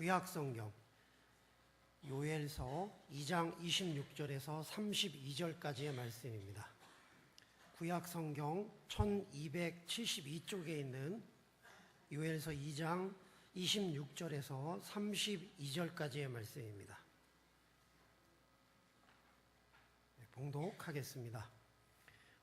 구약성경 요엘서 2장 26절에서 32절까지의 말씀입니다. 구약성경 1272쪽에 있는 요엘서 2장 26절에서 32절까지의 말씀입니다. 봉독하겠습니다.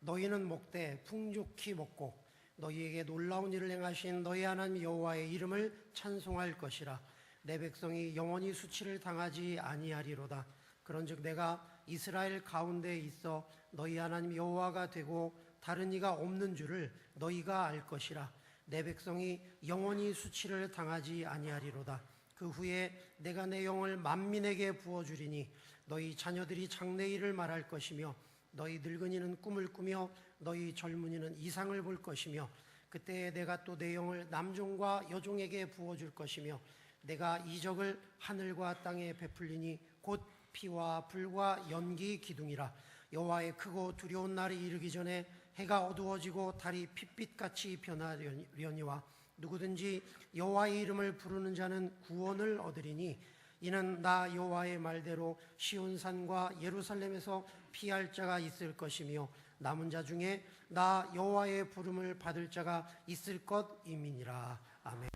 너희는 먹되 풍족히 먹고 너희에게 놀라운 일을 행하신 너희 하나님 여호와의 이름을 찬송할 것이라. 내 백성이 영원히 수치를 당하지 아니하리로다. 그런즉 내가 이스라엘 가운데에 있어 너희 하나님 여호와가 되고 다른 이가 없는 줄을 너희가 알 것이라. 내 백성이 영원히 수치를 당하지 아니하리로다. 그 후에 내가 내 영을 만민에게 부어주리니 너희 자녀들이 장래일을 말할 것이며 너희 늙은이는 꿈을 꾸며 너희 젊은이는 이상을 볼 것이며 그때 내가 또 내 영을 남종과 여종에게 부어줄 것이며 내가 이적을 하늘과 땅에 베풀리니 곧 피와 불과 연기 기둥이라. 여호와의 크고 두려운 날이 이르기 전에 해가 어두워지고 달이 핏빛같이 변하려니와 누구든지 여호와의 이름을 부르는 자는 구원을 얻으리니 이는 나 여호와의 말대로 시온산과 예루살렘에서 피할 자가 있을 것이며 남은 자 중에 나 여호와의 부름을 받을 자가 있을 것임이니라. 아멘.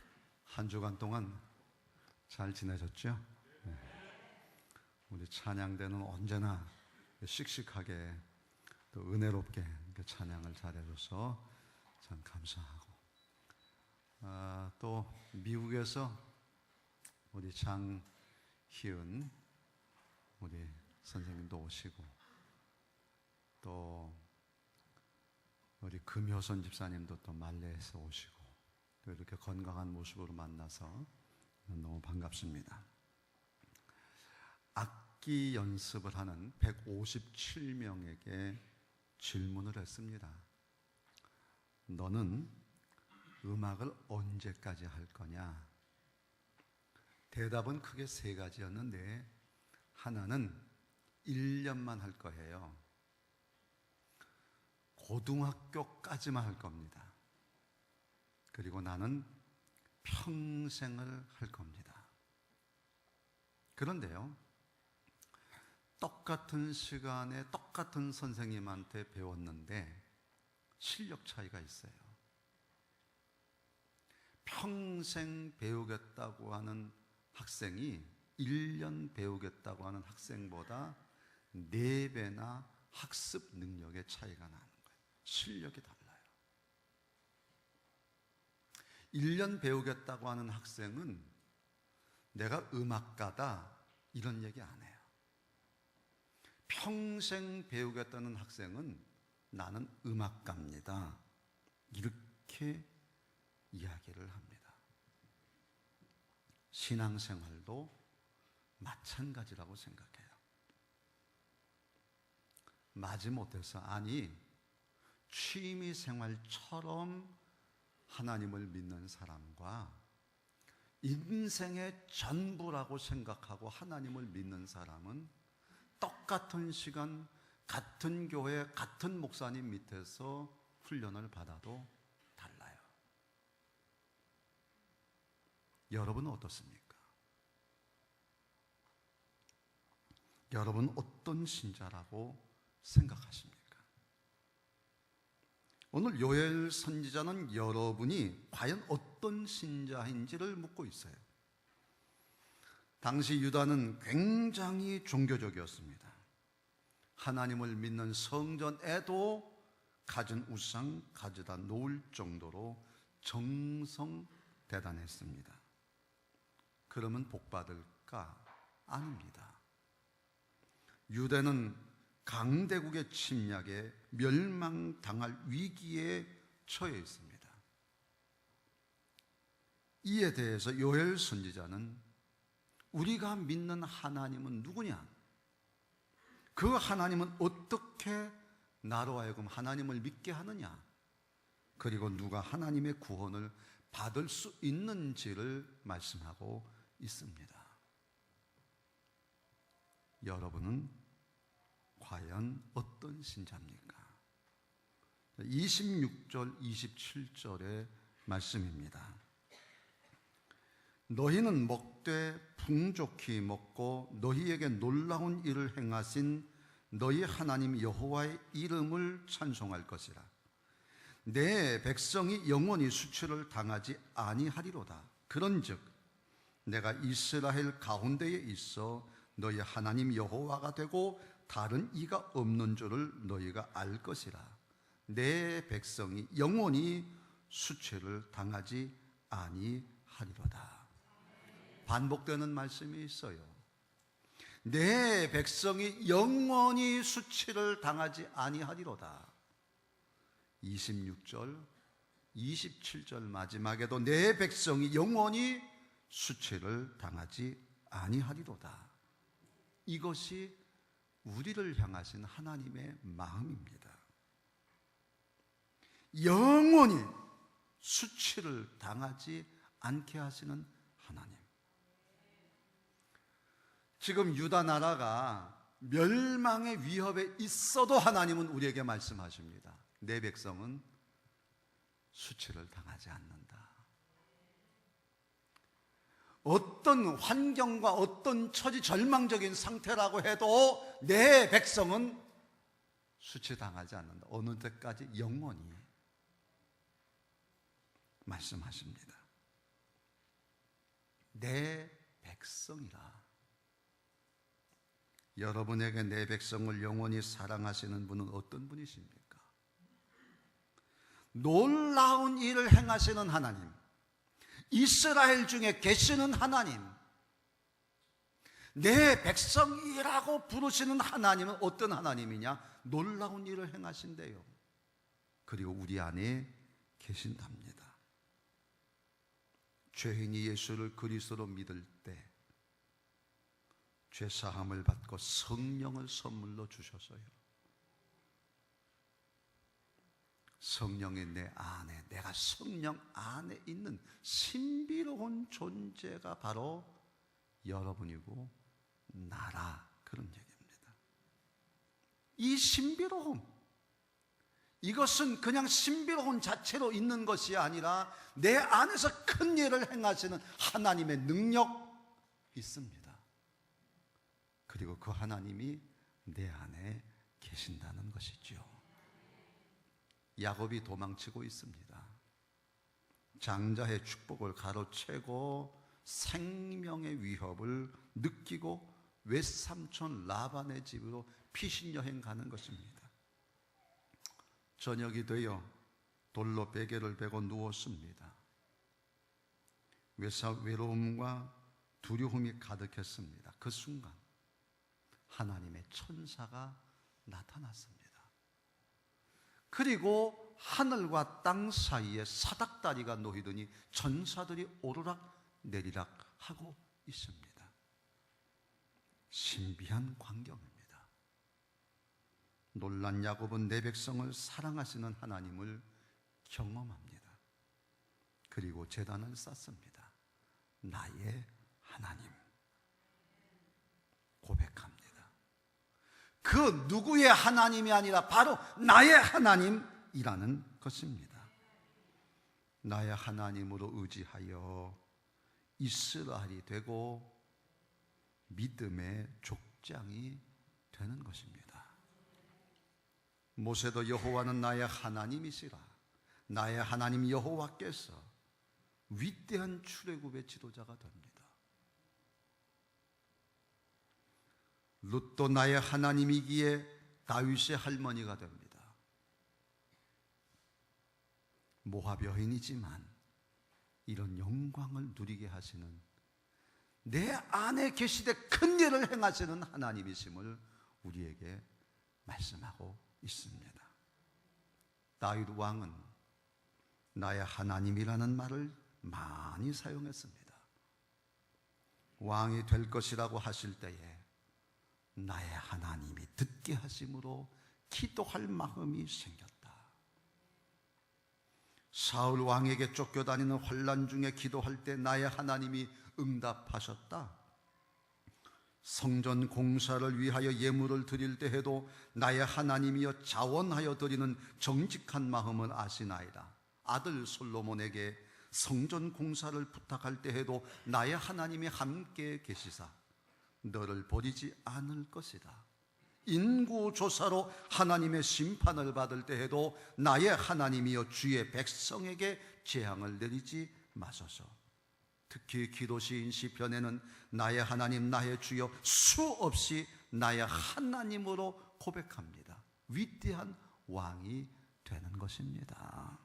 한 주간 동안 잘 지내셨죠? 네. 우리 찬양대는 언제나 씩씩하게 또 은혜롭게 찬양을 잘해줘서 참 감사하고, 또 미국에서 우리 장희은 우리 선생님도 오시고 또 우리 금효선 집사님도 또 말레이에서 오시고 또 이렇게 건강한 모습으로 만나서 너무 반갑습니다. 악기 연습을 하는 157명에게 질문을 했습니다. 너는 음악을 언제까지 할 거냐? 대답은 크게 세 가지였는데 하나는 1년만 할 거예요. 고등학교까지만 할 겁니다. 그리고 나는 평생을 할 겁니다. 그런데요, 똑같은 시간에 똑같은 선생님한테 배웠는데 실력 차이가 있어요. 평생 배우겠다고 하는 학생이 1년 배우겠다고 하는 학생보다 4배나 학습 능력의 차이가 나는 거예요. 실력이 달라요. 1년 배우겠다고 하는 학생은 내가 음악가다 이런 얘기 안 해요. 평생 배우겠다는 학생은 나는 음악가입니다 이렇게 이야기를 합니다. 신앙생활도 마찬가지라고 생각해요. 마지못해서 아니 취미생활처럼 하나님을 믿는 사람과 인생의 전부라고 생각하고 하나님을 믿는 사람은 똑같은 시간, 같은 교회, 같은 목사님 밑에서 훈련을 받아도 달라요. 여러분은 어떻습니까? 여러분 어떤 신자라고 생각하십니까? 오늘 요엘 선지자는 여러분이 과연 어떤 신자인지를 묻고 있어요. 당시 유다는 굉장히 종교적이었습니다. 하나님을 믿는 성전에도 갖은 우상 가져다 놓을 정도로 정성대단했습니다. 그러면 복받을까? 아닙니다. 유대는 강대국의 침략에 멸망당할 위기에 처해 있습니다. 이에 대해서 요엘 선지자는 우리가 믿는 하나님은 누구냐? 그 하나님은 어떻게 나로 하여금 하나님을 믿게 하느냐? 그리고 누가 하나님의 구원을 받을 수 있는지를 말씀하고 있습니다. 여러분은 과연 어떤 신자입니까? 26절, 27절의 말씀입니다. 너희는 먹되 풍족히 먹고 너희에게 놀라운 일을 행하신 너희 하나님 여호와의 이름을 찬송할 것이라. 내 백성이 영원히 수치를 당하지 아니하리로다. 그런즉 내가 이스라엘 가운데에 있어 너희 하나님 여호와가 되고 다른 이가 없는 줄을 너희가 알 것이라. 내 백성이 영원히 수치를 당하지 아니하리로다. 반복되는 말씀이 있어요. 내 백성이 영원히 수치를 당하지 아니하리로다. 26절, 27절 마지막에도 내 백성이 영원히 수치를 당하지 아니하리로다. 이것이 우리를 향하신 하나님의 마음입니다. 영원히 수치를 당하지 않게 하시는 하나님. 지금 유다 나라가 멸망의 위협에 있어도 하나님은 우리에게 말씀하십니다. 내 백성은 수치를 당하지 않는다. 어떤 환경과 어떤 처지 절망적인 상태라고 해도 내 백성은 수치당하지 않는다. 어느 때까지? 영원히 말씀하십니다. 내 백성이라. 여러분에게 내 백성을 영원히 사랑하시는 분은 어떤 분이십니까? 놀라운 일을 행하시는 하나님, 이스라엘 중에 계시는 하나님, 내 백성이라고 부르시는 하나님은 어떤 하나님이냐? 놀라운 일을 행하신대요. 그리고 우리 안에 계신답니다. 죄인이 예수를 그리스도로 믿을 때 죄사함을 받고 성령을 선물로 주셔서요, 성령이 내 안에, 내가 성령 안에 있는 신비로운 존재가 바로 여러분이고 나라, 그런 얘기입니다. 이 신비로움, 이것은 그냥 신비로운 자체로 있는 것이 아니라 내 안에서 큰 일을 행하시는 하나님의 능력 있습니다. 그리고 그 하나님이 내 안에 계신다는 것이죠. 야곱이 도망치고 있습니다. 장자의 축복을 가로채고 생명의 위협을 느끼고 외삼촌 라반의 집으로 피신여행 가는 것입니다. 저녁이 되어 돌로 베개를 베고 누웠습니다. 외로움과 두려움이 가득했습니다. 그 순간 하나님의 천사가 나타났습니다. 그리고 하늘과 땅 사이에 사닥다리가 놓이더니 천사들이 오르락 내리락 하고 있습니다. 신비한 광경입니다. 놀란 야곱은 내 백성을 사랑하시는 하나님을 경험합니다. 그리고 제단을 쌓습니다. 나의 하나님 고백합니다. 그 누구의 하나님이 아니라 바로 나의 하나님이라는 것입니다. 나의 하나님으로 의지하여 이스라엘이 되고 믿음의 족장이 되는 것입니다. 모세도 여호와는 나의 하나님이시라, 나의 하나님 여호와께서 위대한 출애굽의 지도자가 됩니다. 룻도 나의 하나님이기에 다윗의 할머니가 됩니다. 모압 여인이지만 이런 영광을 누리게 하시는, 내 안에 계시되 큰 일을 행하시는 하나님이심을 우리에게 말씀하고 있습니다. 다윗 왕은 나의 하나님이라는 말을 많이 사용했습니다. 왕이 될 것이라고 하실 때에 나의 하나님이 듣게 하심으로 기도할 마음이 생겼다. 사울 왕에게 쫓겨다니는 환난 중에 기도할 때 나의 하나님이 응답하셨다. 성전 공사를 위하여 예물을 드릴 때 해도 나의 하나님이여 자원하여 드리는 정직한 마음을 아시나이다. 아들 솔로몬에게 성전 공사를 부탁할 때에도 나의 하나님이 함께 계시사 너를 버리지 않을 것이다. 인구조사로 하나님의 심판을 받을 때에도 나의 하나님이여 주의 백성에게 재앙을 내리지 마소서. 특히 기도시인 시편에는 나의 하나님 나의 주여 수없이 나의 하나님으로 고백합니다. 위대한 왕이 되는 것입니다.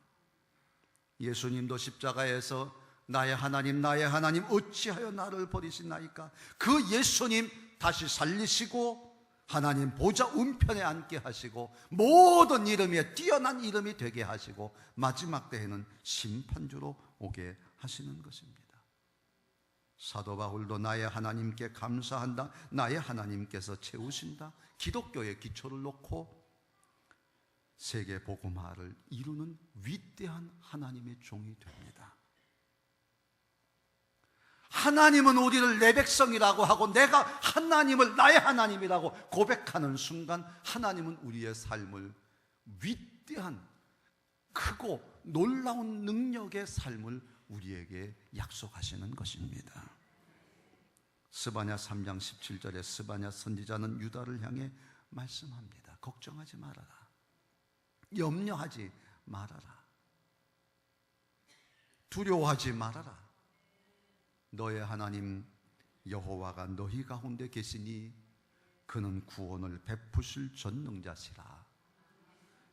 예수님도 십자가에서 나의 하나님 어찌하여 나를 버리시나이까? 그 예수님 다시 살리시고 하나님 보좌 우편에 앉게 하시고 모든 이름에 뛰어난 이름이 되게 하시고 마지막 때에는 심판주로 오게 하시는 것입니다. 사도 바울도 나의 하나님께 감사한다, 나의 하나님께서 채우신다, 기독교의 기초를 놓고 세계 복음화를 이루는 위대한 하나님의 종이 됩니다. 하나님은 우리를 내 백성이라고 하고 내가 하나님을 나의 하나님이라고 고백하는 순간 하나님은 우리의 삶을 위대한 크고 놀라운 능력의 삶을 우리에게 약속하시는 것입니다. 스바냐 3장 17절에 스바냐 선지자는 유다를 향해 말씀합니다. 걱정하지 말아라. 염려하지 말아라. 두려워하지 말아라. 너의 하나님 여호와가 너희 가운데 계시니 그는 구원을 베푸실 전능자시라.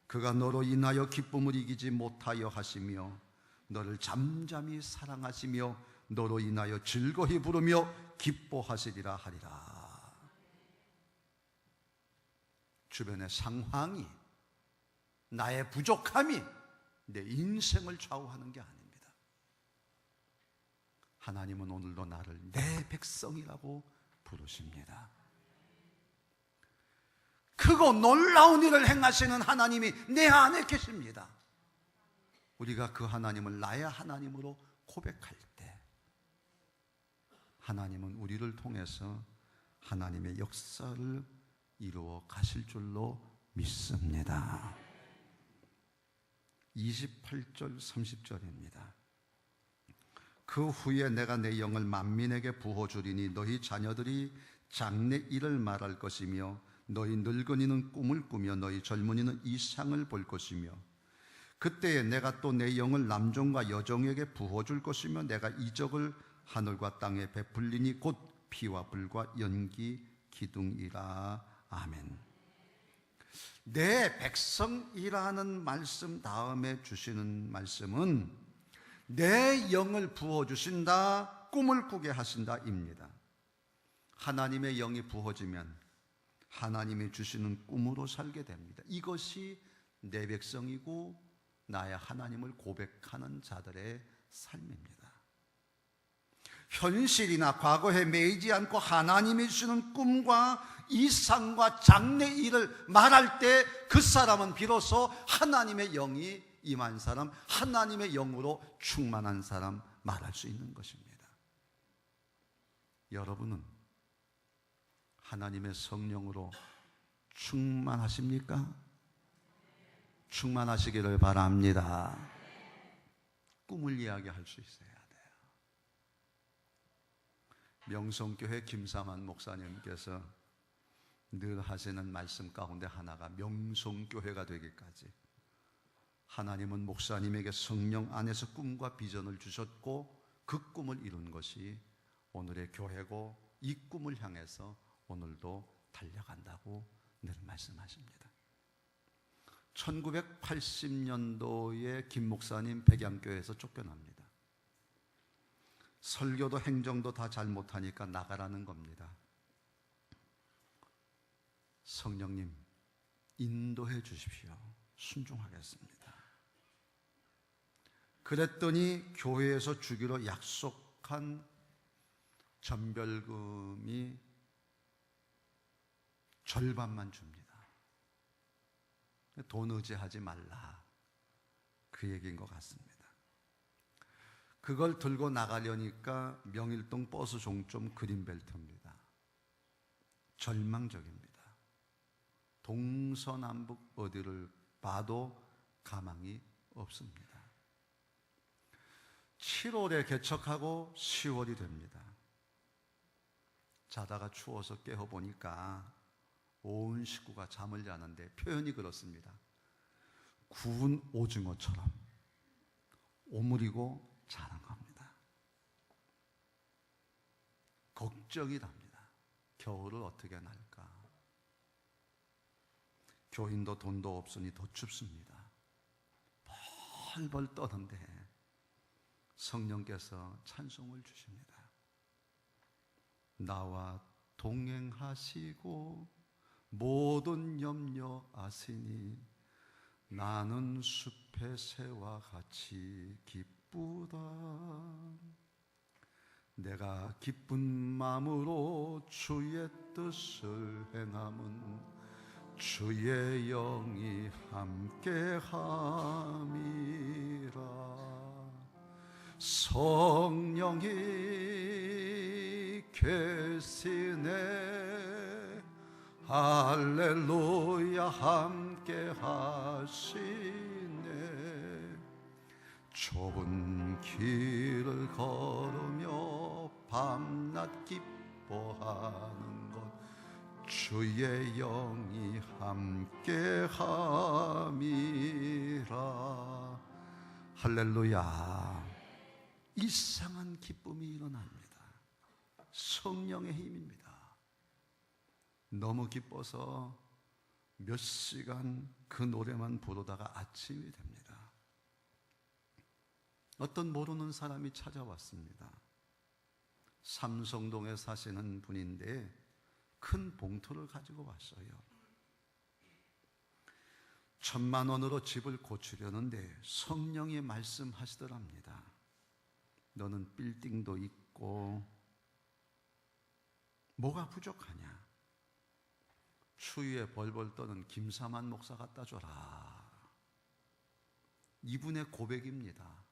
그가 너로 인하여 기쁨을 이기지 못하여 하시며 너를 잠잠히 사랑하시며 너로 인하여 즐거이 부르며 기뻐하시리라 하리라. 주변의 상황이, 나의 부족함이 내 인생을 좌우하는 게 아닙니다. 하나님은 오늘도 나를 내 백성이라고 부르십니다. 크고 놀라운 일을 행하시는 하나님이 내 안에 계십니다. 우리가 그 하나님을 나의 하나님으로 고백할 때 하나님은 우리를 통해서 하나님의 역사를 이루어 가실 줄로 믿습니다. 28절 30절입니다. 그 후에 내가 내 영을 만민에게 부어주리니 너희 자녀들이 장래 일을 말할 것이며 너희 늙은이는 꿈을 꾸며 너희 젊은이는 이상을 볼 것이며 그때에 내가 또 내 영을 남종과 여종에게 부어줄 것이며 내가 이적을 하늘과 땅에 베풀리니 곧 피와 불과 연기 기둥이라. 아멘. 내 백성이라는 말씀 다음에 주시는 말씀은 내 영을 부어주신다, 꿈을 꾸게 하신다입니다. 하나님의 영이 부어지면 하나님이 주시는 꿈으로 살게 됩니다. 이것이 내 백성이고 나의 하나님을 고백하는 자들의 삶입니다. 현실이나 과거에 매이지 않고 하나님이 주시는 꿈과 이상과 장래 일을 말할 때 그 사람은 비로소 하나님의 영이 임한 사람, 하나님의 영으로 충만한 사람 말할 수 있는 것입니다. 여러분은 하나님의 성령으로 충만하십니까? 충만하시기를 바랍니다. 꿈을 이야기할 수 있어야 돼요. 명성교회 김삼환 목사님께서 늘 하시는 말씀 가운데 하나가 명성교회가 되기까지 하나님은 목사님에게 성령 안에서 꿈과 비전을 주셨고 그 꿈을 이룬 것이 오늘의 교회고 이 꿈을 향해서 오늘도 달려간다고 늘 말씀하십니다. 1980년도에 김 목사님 백양교회에서 쫓겨납니다. 설교도 행정도 다 잘못하니까 나가라는 겁니다. 성령님 인도해 주십시오. 순종하겠습니다. 그랬더니 교회에서 주기로 약속한 전별금이 절반만 줍니다. 돈 의지하지 말라, 그 얘기인 것 같습니다. 그걸 들고 나가려니까 명일동 버스 종점 그린벨트입니다. 절망적입니다. 동서남북 어디를 봐도 가망이 없습니다. 7월에 개척하고 10월이 됩니다. 자다가 추워서 깨어보니까 온 식구가 잠을 자는데 표현이 그렇습니다. 구운 오징어처럼 오므리고 자는 겁니다. 걱정이 답니다. 겨울을 어떻게 날까? 교인도 돈도 없으니 더 춥습니다. 벌벌 떠는데 성령께서 찬송을 주십니다. 나와 동행하시고 모든 염려 아시니 나는 숲의 새와 같이 기쁘다. 내가 기쁜 마음으로 주의 뜻을 행함은 주의 영이 함께함이라. 성령이 계시네. 할렐루야 함께 하시네. 좁은 길을 걸으며 밤낮 기뻐하는 것 주의 영이 함께 함이라. 할렐루야. 이상한 기쁨이 일어납니다. 성령의 힘입니다. 너무 기뻐서 몇 시간 그 노래만 부르다가 아침이 됩니다. 어떤 모르는 사람이 찾아왔습니다. 삼성동에 사시는 분인데 큰 봉투를 가지고 왔어요. 1,000만 원으로 집을 고치려는데 성령이 말씀하시더랍니다. 너는 빌딩도 있고 뭐가 부족하냐? 추위에 벌벌 떠는 김사만 목사 갖다 줘라. 이분의 고백입니다.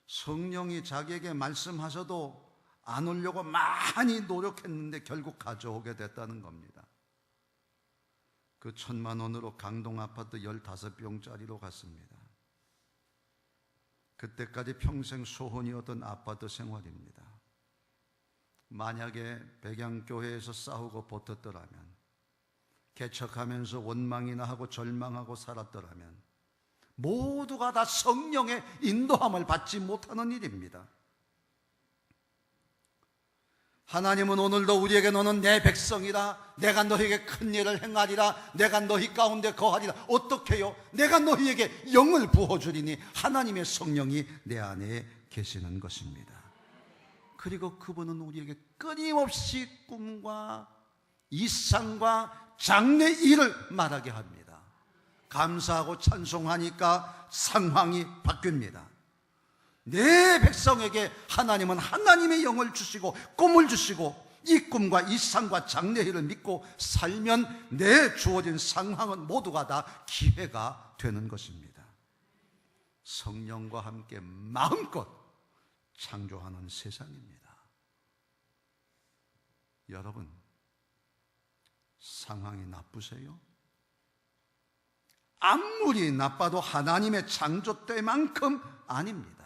성령이 자기에게 말씀하셔도 안 오려고 많이 노력했는데 결국 가져오게 됐다는 겁니다. 그 1,000만 원으로 강동 아파트 15평짜리로 갔습니다. 그때까지 평생 소원이었던 아파트 생활입니다. 만약에 백양교회에서 싸우고 버텼더라면, 개척하면서 원망이나 하고 절망하고 살았더라면 모두가 다 성령의 인도함을 받지 못하는 일입니다. 하나님은 오늘도 우리에게 너는 내 백성이라, 내가 너희에게 큰 일을 행하리라, 내가 너희 가운데 거하리라. 어떻게 해요? 내가 너희에게 영을 부어주리니 하나님의 성령이 내 안에 계시는 것입니다. 그리고 그분은 우리에게 끊임없이 꿈과 이상과 장래일을 말하게 합니다. 감사하고 찬송하니까 상황이 바뀝니다. 내 백성에게 하나님은 하나님의 영을 주시고 꿈을 주시고 이 꿈과 이 상과 장래일을 믿고 살면 내 주어진 상황은 모두가 다 기회가 되는 것입니다. 성령과 함께 마음껏 창조하는 세상입니다. 여러분, 상황이 나쁘세요? 아무리 나빠도 하나님의 창조 때만큼 아닙니다.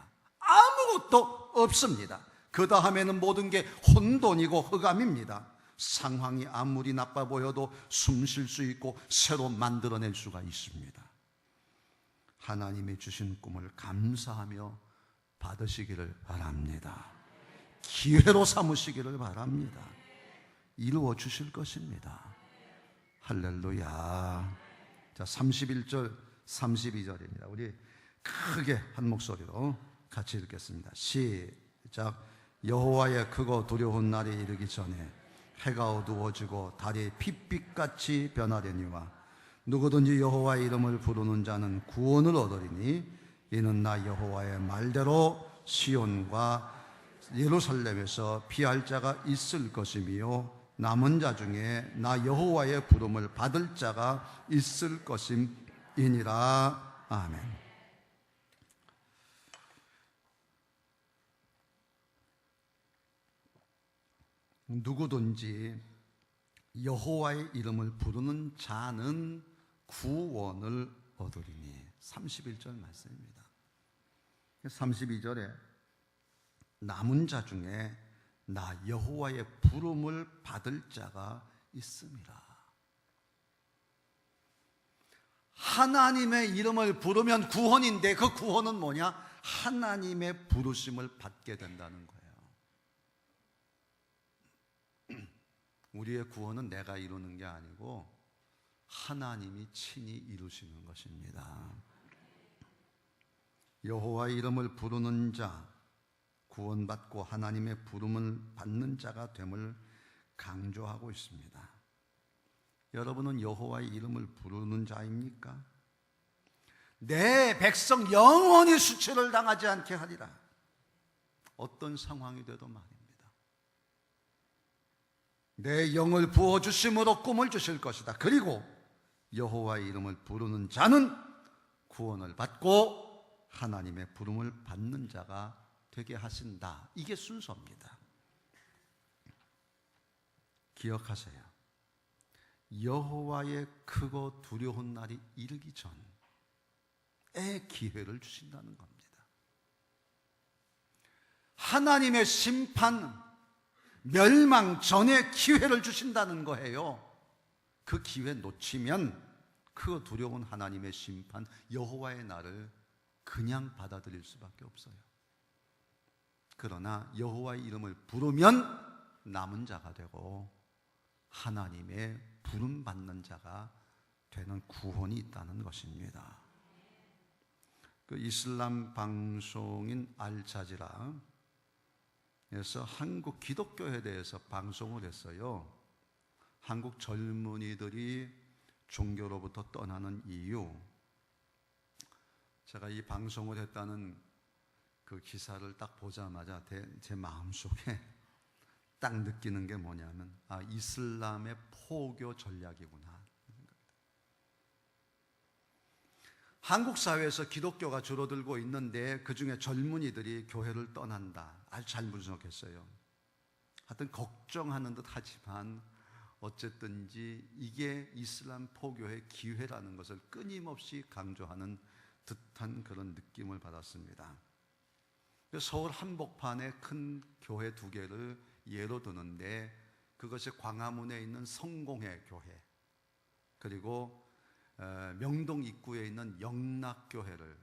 아무것도 없습니다. 그 다음에는 모든 게 혼돈이고 흑암입니다. 상황이 아무리 나빠 보여도 숨 쉴 수 있고 새로 만들어낼 수가 있습니다. 하나님이 주신 꿈을 감사하며 받으시기를 바랍니다. 기회로 삼으시기를 바랍니다. 이루어 주실 것입니다. 할렐루야. 자, 31절 32절입니다. 우리 크게 한 목소리로 같이 읽겠습니다. 시작. 여호와의 크고 두려운 날이 이르기 전에 해가 어두워지고 달이 핏빛같이 변하려니와 누구든지 여호와의 이름을 부르는 자는 구원을 얻으리니 이는 나 여호와의 말대로 시온과 예루살렘에서 피할 자가 있을 것이며 남은 자 중에 나 여호와의 부름을 받을 자가 있을 것임이니라. 아멘. 누구든지 여호와의 이름을 부르는 자는 구원을 얻으리니. 31절 말씀입니다. 32절에 남은 자 중에 나 여호와의 부름을 받을 자가 있음이라. 하나님의 이름을 부르면 구원인데 그 구원은 뭐냐? 하나님의 부르심을 받게 된다는 거예요. 우리의 구원은 내가 이루는 게 아니고 하나님이 친히 이루시는 것입니다. 여호와의 이름을 부르는 자, 구원받고 하나님의 부름을 받는 자가 됨을 강조하고 있습니다. 여러분은 여호와의 이름을 부르는 자입니까? 내 백성 영원히 수치를 당하지 않게 하리라. 어떤 상황이 돼도 말입니다. 내 영을 부어주심으로 꿈을 주실 것이다. 그리고 여호와의 이름을 부르는 자는 구원을 받고 하나님의 부름을 받는 자가 되게 하신다. 이게 순서입니다. 기억하세요. 여호와의 크고 두려운 날이 이르기 전에 기회를 주신다는 겁니다. 하나님의 심판, 멸망 전에 기회를 주신다는 거예요. 그 기회 놓치면 그 두려운 하나님의 심판, 여호와의 날을 그냥 받아들일 수밖에 없어요. 그러나 여호와의 이름을 부르면 남은 자가 되고 하나님의 부름 받는 자가 되는 구원이 있다는 것입니다. 그 이슬람 방송인 알자지라 에서 한국 기독교에 대해서 방송을 했어요. 한국 젊은이들이 종교로부터 떠나는 이유. 제가 이 방송을 했다는 그 기사를 딱 보자마자 제 마음속에 딱 느끼는 게 뭐냐면 이슬람의 포교 전략이구나. 한국 사회에서 기독교가 줄어들고 있는데 그중에 젊은이들이 교회를 떠난다. 아주 잘 분석했어요. 하여튼 걱정하는 듯 하지만 어쨌든지 이게 이슬람 포교의 기회라는 것을 끊임없이 강조하는 듯한 그런 느낌을 받았습니다. 서울 한복판에 큰 교회 2개를 예로 드는데 그것이 광화문에 있는 성공회 교회, 그리고 명동 입구에 있는 영락교회를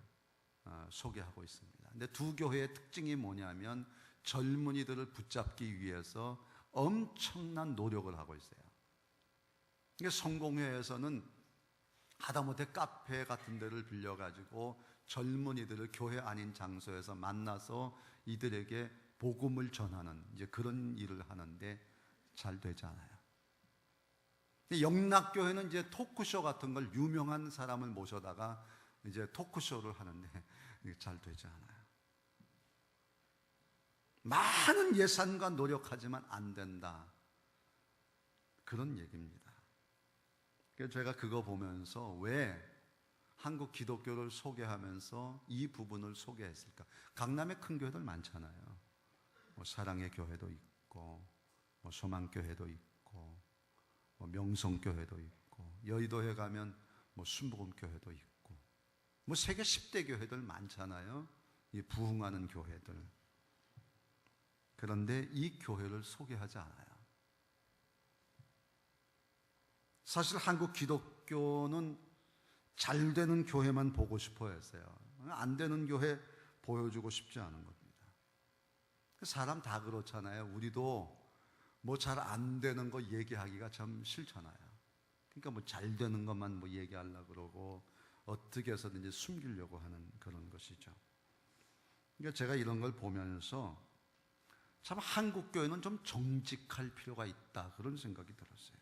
소개하고 있습니다. 근데 두 교회의 특징이 뭐냐면 젊은이들을 붙잡기 위해서 엄청난 노력을 하고 있어요. 성공회에서는 하다못해 카페 같은 데를 빌려가지고 젊은이들을 교회 아닌 장소에서 만나서 이들에게 복음을 전하는 이제 그런 일을 하는데 잘 되지 않아요. 영락교회는 이제 토크쇼 같은 걸 유명한 사람을 모셔다가 이제 토크쇼를 하는데 잘 되지 않아요. 많은 예산과 노력하지만 안 된다. 그런 얘기입니다. 그래서 제가 그거 보면서 왜 한국 기독교를 소개하면서 이 부분을 소개했을까? 강남에 큰 교회들 많잖아요. 사랑의 교회도 있고, 소망교회도 있고, 명성교회도 있고, 여의도에 가면 순복음교회도 있고, 세계 10대 교회들 많잖아요. 이 부흥하는 교회들. 그런데 이 교회를 소개하지 않아요. 사실 한국 기독교는 잘 되는 교회만 보고 싶어 했어요. 안 되는 교회 보여주고 싶지 않은 겁니다. 사람 다 그렇잖아요. 우리도 잘 안 되는 거 얘기하기가 참 싫잖아요. 그러니까 잘 되는 것만 얘기하려고 그러고 어떻게 해서든지 숨기려고 하는 그런 것이죠. 그러니까 제가 이런 걸 보면서 참 한국 교회는 좀 정직할 필요가 있다 그런 생각이 들었어요.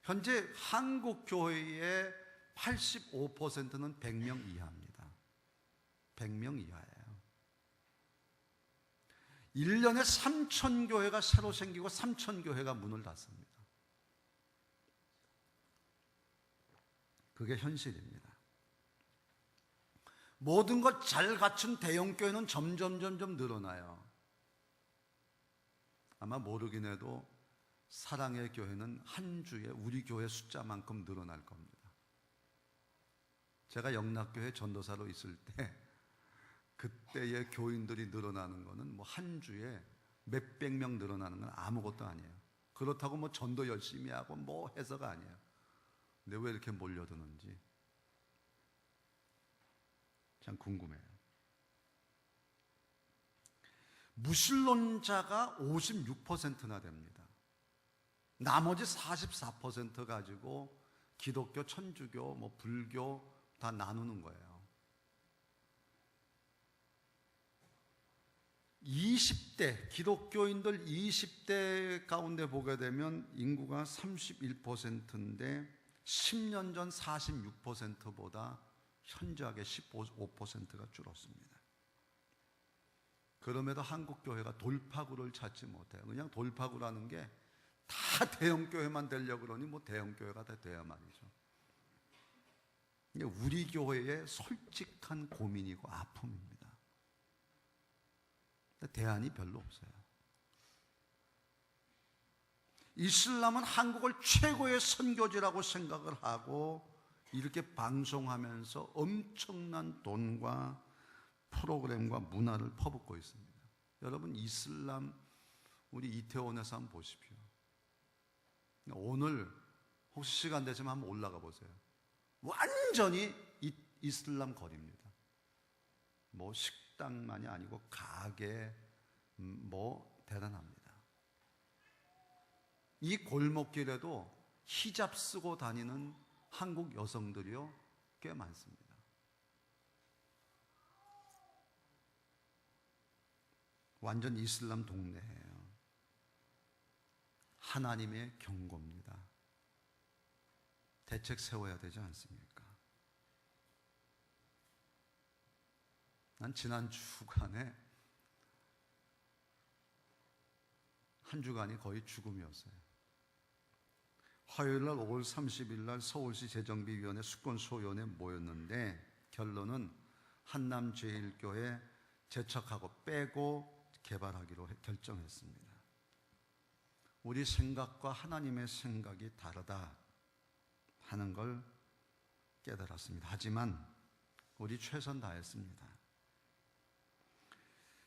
현재 한국 교회의 85%는 100명 이하입니다. 100명 이하예요. 1년에 3,000교회가 새로 생기고 3,000교회가 문을 닫습니다. 그게 현실입니다. 모든 것 잘 갖춘 대형교회는 점점 늘어나요. 아마 모르긴 해도 사랑의 교회는 한 주에 우리 교회 숫자만큼 늘어날 겁니다. 제가 영락교회 전도사로 있을 때 그때의 교인들이 늘어나는 거는 뭐 한 주에 몇백 명 늘어나는 건 아무것도 아니에요. 그렇다고 뭐 전도 열심히 하고 뭐 해서가 아니에요. 근데 왜 이렇게 몰려드는지 참 궁금해요. 무신론자가 56%나 됩니다. 나머지 44% 가지고 기독교, 천주교, 뭐 불교 다 나누는 거예요. 20대 기독교인들 20대 가운데 보게 되면 인구가 31%인데 10년 전 46%보다 현저하게 15%가 줄었습니다. 그럼에도 한국 교회가 돌파구를 찾지 못해요. 그냥 돌파구라는 게 다 대형 교회만 되려고 그러니 뭐 대형 교회가 다 돼야 말이죠. 이게 우리 교회의 솔직한 고민이고 아픔입니다. 대안이 별로 없어요. 이슬람은 한국을 최고의 선교지라고 생각을 하고 이렇게 방송하면서 엄청난 돈과 프로그램과 문화를 퍼붓고 있습니다. 여러분 이슬람 우리 이태원에서 한번 보십시오. 오늘 혹시 시간 되시면 한번 올라가 보세요. 완전히 이슬람 거리입니다. 뭐 식당만이 아니고 가게 뭐 대단합니다. 이 골목길에도 히잡 쓰고 다니는 한국 여성들이요 꽤 많습니다. 완전 이슬람 동네예요. 하나님의 경고입니다. 대책 세워야 되지 않습니까? 난 지난 주간에 한 주간이 거의 죽음이었어요. 화요일 날 5월 30일 날 서울시 재정비위원회 수권소위원회 모였는데 결론은 한남제일교회 제척하고 빼고 개발하기로 결정했습니다. 우리 생각과 하나님의 생각이 다르다 하는 걸 깨달았습니다. 하지만 우리 최선 다했습니다.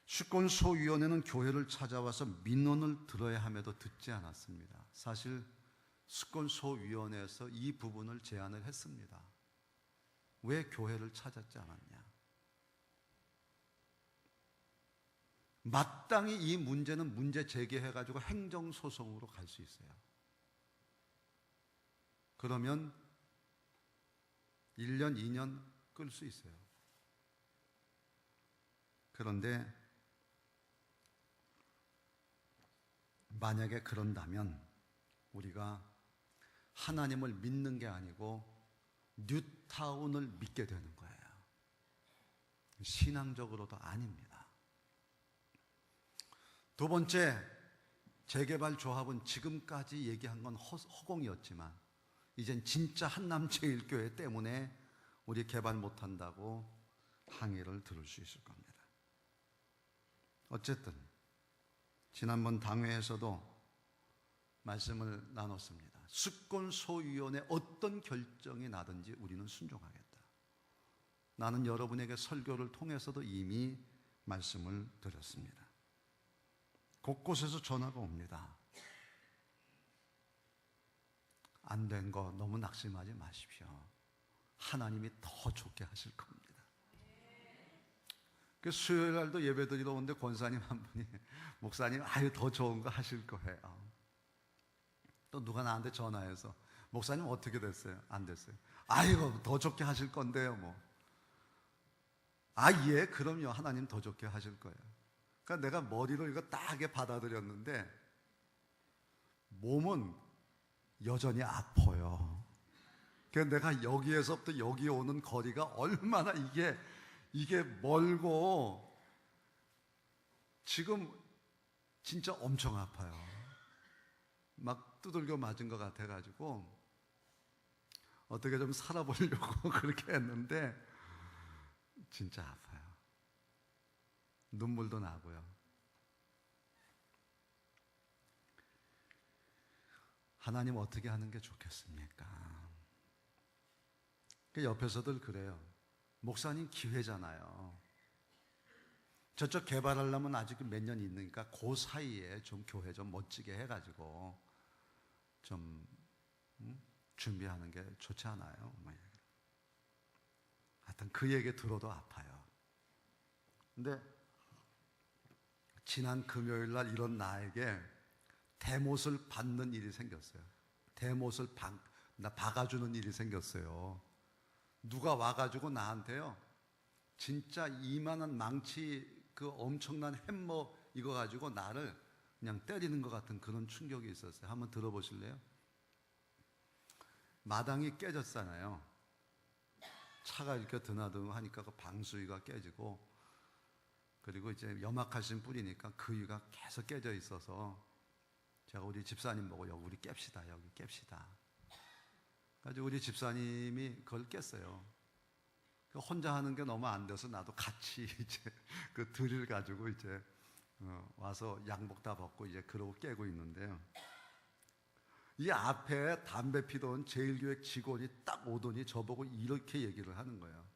수권소위원회는 교회를 찾아와서 민원을 들어야 함에도 듣지 않았습니다. 사실 수권소위원회에서 이 부분을 제안을 했습니다. 왜 교회를 찾았지 않았냐? 마땅히 이 문제는 문제 제기해가지고 행정소송으로 갈 수 있어요. 그러면 1년, 2년 끌 수 있어요. 그런데 만약에 그런다면 우리가 하나님을 믿는 게 아니고 뉴타운을 믿게 되는 거예요. 신앙적으로도 아닙니다. 두 번째, 재개발 조합은 지금까지 얘기한 건 허공이었지만 이젠 진짜 한남제일교회 때문에 우리 개발 못한다고 항의를 들을 수 있을 겁니다. 어쨌든 지난번 당회에서도 말씀을 나눴습니다. 수권소위원회 어떤 결정이 나든지 우리는 순종하겠다. 나는 여러분에게 설교를 통해서도 이미 말씀을 드렸습니다. 곳곳에서 전화가 옵니다. 안 된 거 너무 낙심하지 마십시오. 하나님이 더 좋게 하실 겁니다. 그 수요일 날도 예배 드리러 오는데 권사님 한 분이 목사님 아유 더 좋은 거 하실 거예요. 또 누가 나한테 전화해서 목사님 어떻게 됐어요? 안 됐어요. 아이고 더 좋게 하실 건데요 뭐. 아 예 그럼요 하나님 더 좋게 하실 거예요. 그러니까 내가 머리로 이거 딱하게 받아들였는데 몸은 여전히 아파요. 그러니까 내가 여기에서부터 여기 오는 거리가 얼마나 이게 멀고 지금 진짜 엄청 아파요. 막 두들겨 맞은 것 같아가지고 어떻게 좀 살아보려고 그렇게 했는데 진짜 아파요. 눈물도 나고요. 하나님 어떻게 하는 게 좋겠습니까? 그 옆에서들 그래요. 목사님 기회잖아요. 저쪽 개발하려면 아직 몇 년 있으니까 그 사이에 좀 교회 좀 멋지게 해가지고 좀 준비하는 게 좋지 않아요? 하여튼 그 얘기 들어도 아파요. 근데 지난 금요일 날 이런 나에게 대못을 받는 일이 생겼어요. 대못을 박아주는 일이 생겼어요. 누가 와가지고 나한테요, 진짜 이만한 망치, 그 엄청난 햄머 이거 가지고 나를 그냥 때리는 것 같은 그런 충격이 있었어요. 한번 들어보실래요? 마당이 깨졌잖아요. 차가 이렇게 드나들고 하니까 그 방수위가 깨지고, 그리고 이제 염화칼슘 뿌리니까 그 위가 계속 깨져 있어서 제가 우리 집사님 보고 여기 우리 깹시다, 여기 깹시다. 그래서 우리 집사님이 그걸 깼어요. 혼자 하는 게 너무 안 돼서 나도 같이 이제 그 드릴 가지고 이제 와서 양복 다 벗고 이제 그러고 깨고 있는데요. 이 앞에 담배 피던 제일교회 직원이 딱 오더니 저보고 이렇게 얘기를 하는 거예요.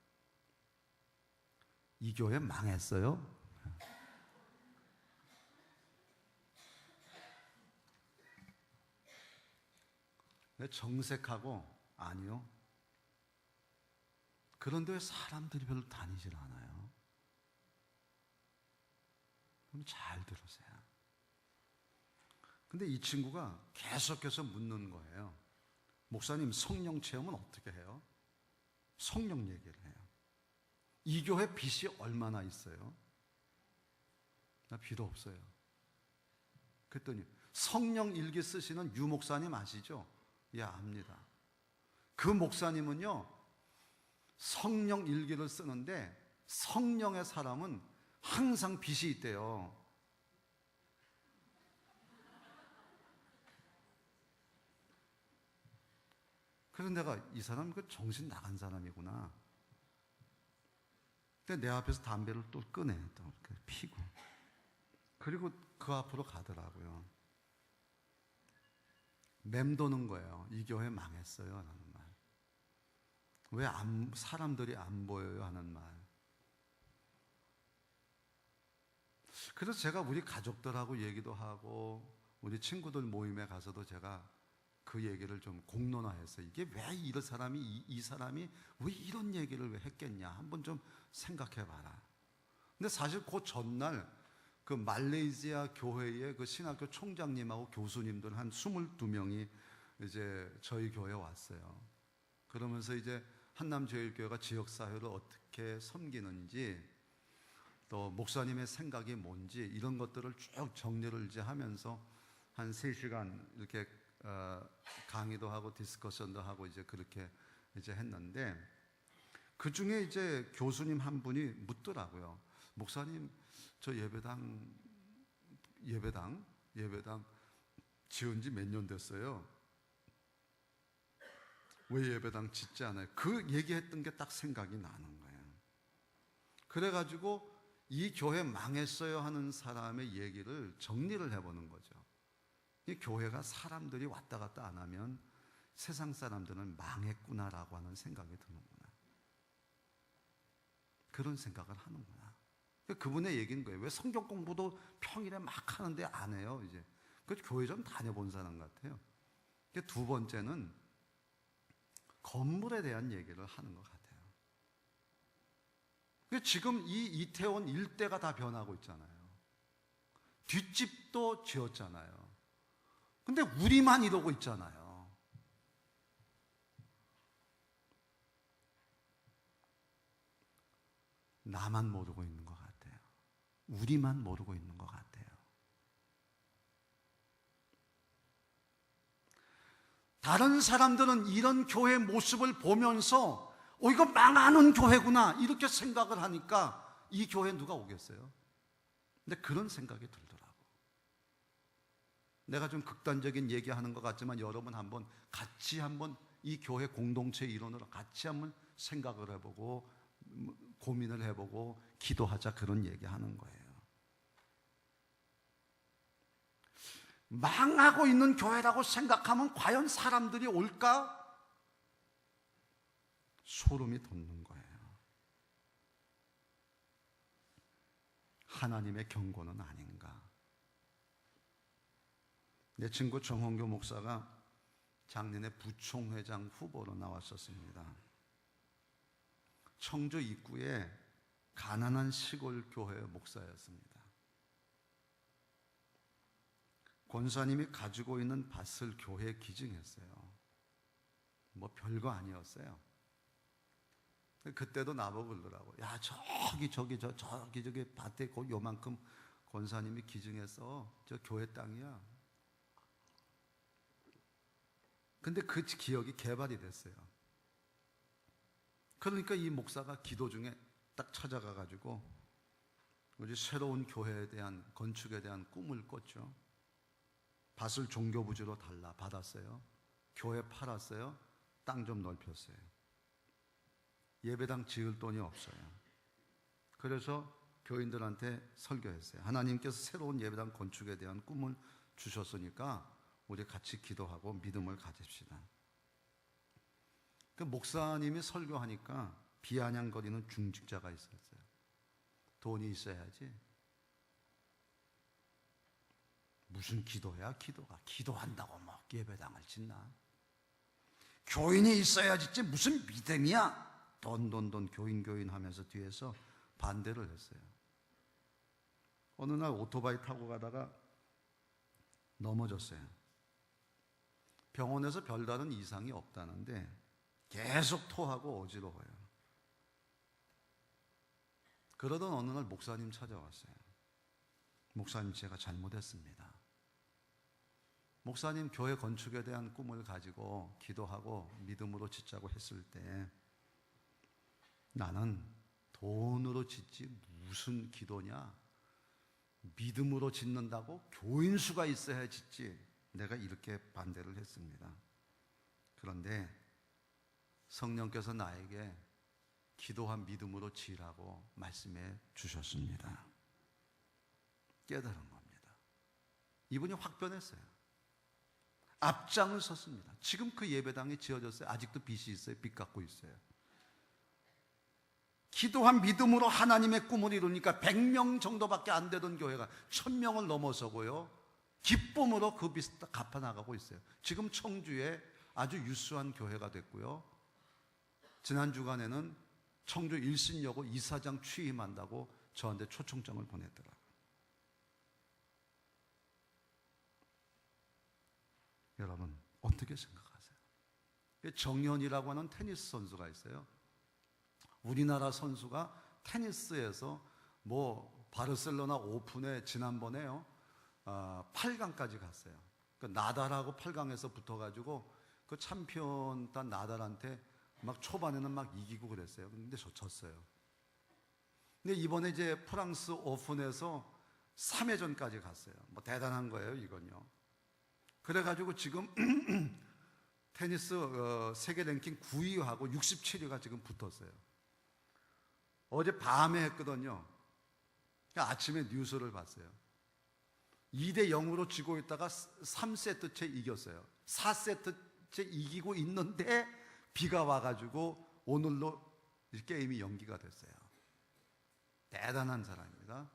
이 교회 망했어요? 정색하고 아니요. 그런데 왜 사람들이 별로 다니질 않아요? 그럼 잘 들으세요. 근데 이 친구가 계속해서 묻는 거예요. 목사님, 성령 체험은 어떻게 해요? 성령 얘기를 해요. 이 교회 빚이 얼마나 있어요? 나 빚 없어요. 그랬더니 성령 일기 쓰시는 유 목사님 아시죠? 예, 압니다. 그 목사님은요, 성령 일기를 쓰는데 성령의 사람은 항상 빚이 있대요. 그래서 내가 이 사람 그 정신 나간 사람이구나. 근데 내 앞에서 담배를 또 꺼내, 또 피고. 그리고 그 앞으로 가더라고요. 맴도는 거예요. 이 교회 망했어요 라는 말. 왜 사람들이 안 보여요 하는 말. 그래서 제가 우리 가족들하고 얘기도 하고 우리 친구들 모임에 가서도 제가 그 얘기를 좀 공론화해서 이게 왜 이런 사람이 이 사람이 왜 이런 얘기를 왜 했겠냐 한번 좀 생각해 봐라. 근데 사실 그 전날 그 말레이시아 교회의 그 신학교 총장님하고 교수님들 한 22명이 이제 저희 교회에 왔어요. 그러면서 이제 한남제일교회가 지역사회를 어떻게 섬기는지, 또 목사님의 생각이 뭔지 이런 것들을 쭉 정리를 이제 하면서 한 3시간 이렇게 강의도 하고 디스커션도 하고 이제 그렇게 이제 했는데, 그 중에 이제 교수님 한 분이 묻더라고요. 목사님, 저 예배당 지은 지 몇 년 됐어요. 왜 예배당 짓지 않아요? 그 얘기했던 게 딱 생각이 나는 거예요. 그래가지고 이 교회 망했어요 하는 사람의 얘기를 정리를 해보는 거죠. 이 교회가 사람들이 왔다 갔다 안 하면 세상 사람들은 망했구나라고 하는 생각이 드는구나. 그런 생각을 하는구나. 그분의 얘기인 거예요. 왜 성경 공부도 평일에 막 하는데 안 해요? 이제 그 교회 좀 다녀본 사람 같아요. 두 번째는 건물에 대한 얘기를 하는 것 같아요. 지금 이 이태원 일대가 다 변하고 있잖아요. 뒷집도 지었잖아요. 근데 우리만 이러고 있잖아요. 나만 모르고 있는 것 같아요. 우리만 모르고 있는 것 같아요. 다른 사람들은 이런 교회 모습을 보면서 이거 망하는 교회구나 이렇게 생각을 하니까 이 교회 누가 오겠어요? 근데 그런 생각이 들더라고. 내가 좀 극단적인 얘기하는 것 같지만 여러분 같이 한번 이 교회 공동체 일원으로 같이 한번 생각을 해보고 고민을 해보고 기도하자, 그런 얘기하는 거예요. 망하고 있는 교회라고 생각하면 과연 사람들이 올까? 소름이 돋는 거예요. 하나님의 경고는 아닌가. 내 친구 정홍교 목사가 작년에 부총회장 후보로 나왔었습니다. 청주 입구에 가난한 시골 교회 목사였습니다. 권사님이 가지고 있는 밭을 교회에 기증했어요. 뭐 별거 아니었어요. 그때도 나보고 그러더라고. 야, 저기 밭에 요만큼 권사님이 기증해서 저 교회 땅이야. 근데 그 기억이 개발이 됐어요. 그러니까 이 목사가 기도 중에 딱 찾아가 가지고 우리 새로운 교회에 대한, 건축에 대한 꿈을 꿨죠. 밭을 종교부지로 달라 받았어요. 교회 팔았어요. 땅 좀 넓혔어요. 예배당 지을 돈이 없어요. 그래서 교인들한테 설교했어요. 하나님께서 새로운 예배당 건축에 대한 꿈을 주셨으니까 우리 같이 기도하고 믿음을 가집시다. 그 목사님이 설교하니까 비아냥거리는 중직자가 있었어요. 돈이 있어야지. 무슨 기도야, 기도가. 기도한다고 뭐 예배당을 짓나? 교인이 있어야 짓지 무슨 믿음이야? 돈 교인 하면서 뒤에서 반대를 했어요. 어느 날 오토바이 타고 가다가 넘어졌어요. 병원에서 별다른 이상이 없다는데 계속 토하고 어지러워요. 그러던 어느 날 목사님 찾아왔어요. 목사님, 제가 잘못했습니다. 목사님 교회 건축에 대한 꿈을 가지고 기도하고 믿음으로 짓자고 했을 때 나는 돈으로 짓지 무슨 기도냐? 믿음으로 짓는다고 교인 수가 있어야 짓지. 내가 이렇게 반대를 했습니다. 그런데 성령께서 나에게 기도한 믿음으로 지으라고 말씀해 주셨습니다. 깨달은 겁니다. 이분이 확 변했어요. 앞장을 섰습니다. 지금 그 예배당이 지어졌어요. 아직도 빚이 있어요. 빚 갖고 있어요. 기도한 믿음으로 하나님의 꿈을 이루니까 100명 정도밖에 안 되던 교회가 1000명을 넘어서고요, 기쁨으로 그 빚을 갚아나가고 있어요. 지금 청주에 아주 유수한 교회가 됐고요, 지난 주간에는 청주 일신여고 이사장 취임한다고 저한테 초청장을 보냈더라고요. 여러분 어떻게 생각하세요? 정현이라고 하는 테니스 선수가 있어요. 우리나라 선수가 테니스에서 뭐 바르셀로나 오픈에 지난번에요 8강까지 갔어요. 그 나달하고 8강에서 붙어가지고 그 챔피언 단 나달한테 막 초반에는 막 이기고 그랬어요. 근데 졌어요. 근데 이번에 이제 프랑스 오픈에서 3회전까지 갔어요. 뭐 대단한 거예요, 이건요. 그래가지고 지금 테니스 세계 랭킹 9위하고 67위가 지금 붙었어요. 어제 밤에 했거든요. 아침에 뉴스를 봤어요. 2대 0으로 지고 있다가 3세트째 이겼어요. 4세트째 이기고 있는데 비가 와가지고 오늘로 게임이 연기가 됐어요. 대단한 사람입니다.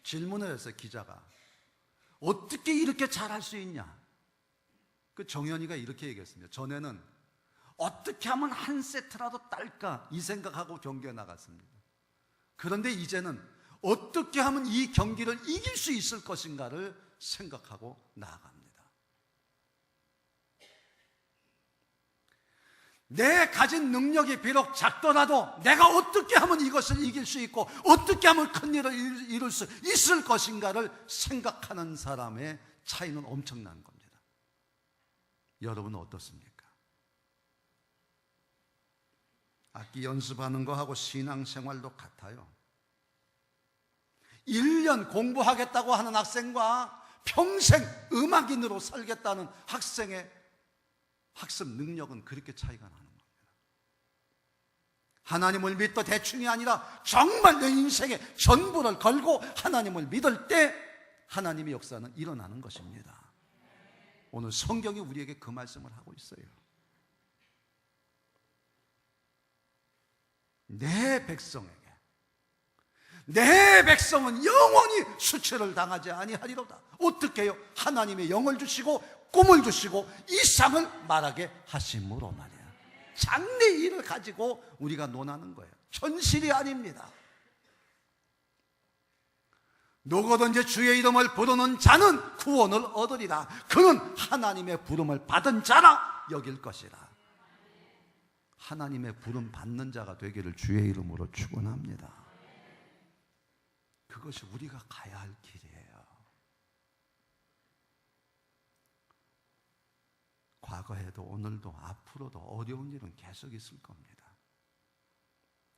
질문을 했어요, 기자가. 어떻게 이렇게 잘할 수 있냐? 그 정현이가 이렇게 얘기했습니다. 전에는 어떻게 하면 한 세트라도 딸까 이 생각하고 경기에 나갔습니다. 그런데 이제는 어떻게 하면 이 경기를 이길 수 있을 것인가를 생각하고 나아갑니다. 내 가진 능력이 비록 작더라도 내가 어떻게 하면 이것을 이길 수 있고 어떻게 하면 큰 일을 이룰 수 있을 것인가를 생각하는 사람의 차이는 엄청난 겁니다. 여러분은 어떻습니까? 악기 연습하는 거하고 신앙생활도 같아요. 1년 공부하겠다고 하는 학생과 평생 음악인으로 살겠다는 학생의 학습 능력은 그렇게 차이가 나는 겁니다. 하나님을 믿도 대충이 아니라 정말 내 인생의 전부를 걸고 하나님을 믿을 때 하나님의 역사는 일어나는 것입니다. 오늘 성경이 우리에게 그 말씀을 하고 있어요. 내 백성에게 내 백성은 영원히 수치를 당하지 아니하리로다. 어떻게 해요? 하나님의 영을 주시고 꿈을 주시고 이상을 말하게 하심으로 말이야. 장래의 일을 가지고 우리가 논하는 거예요. 현실이 아닙니다. 누구든지 주의 이름을 부르는 자는 구원을 얻으리라. 그는 하나님의 부름을 받은 자라 여길 것이라. 하나님의 부름 받는 자가 되기를 주의 이름으로 축원합니다. 그것이 우리가 가야 할 길이에요. 과거에도 오늘도 앞으로도 어려운 일은 계속 있을 겁니다.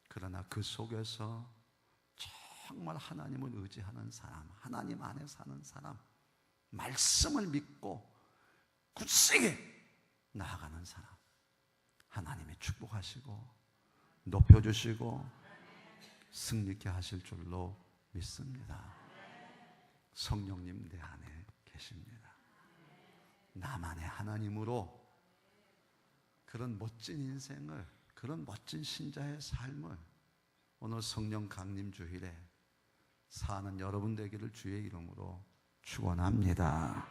그러나 그 속에서 정말 하나님을 의지하는 사람, 하나님 안에 사는 사람, 말씀을 믿고 굳세게 나아가는 사람, 하나님이 축복하시고 높여주시고 승리케 하실 줄로 믿습니다. 성령님 내 안에 계십니다. 나만의 하나님으로 그런 멋진 인생을, 그런 멋진 신자의 삶을 오늘 성령 강림 주일에 사는 여러분 되기를 주의 이름으로 축원합니다.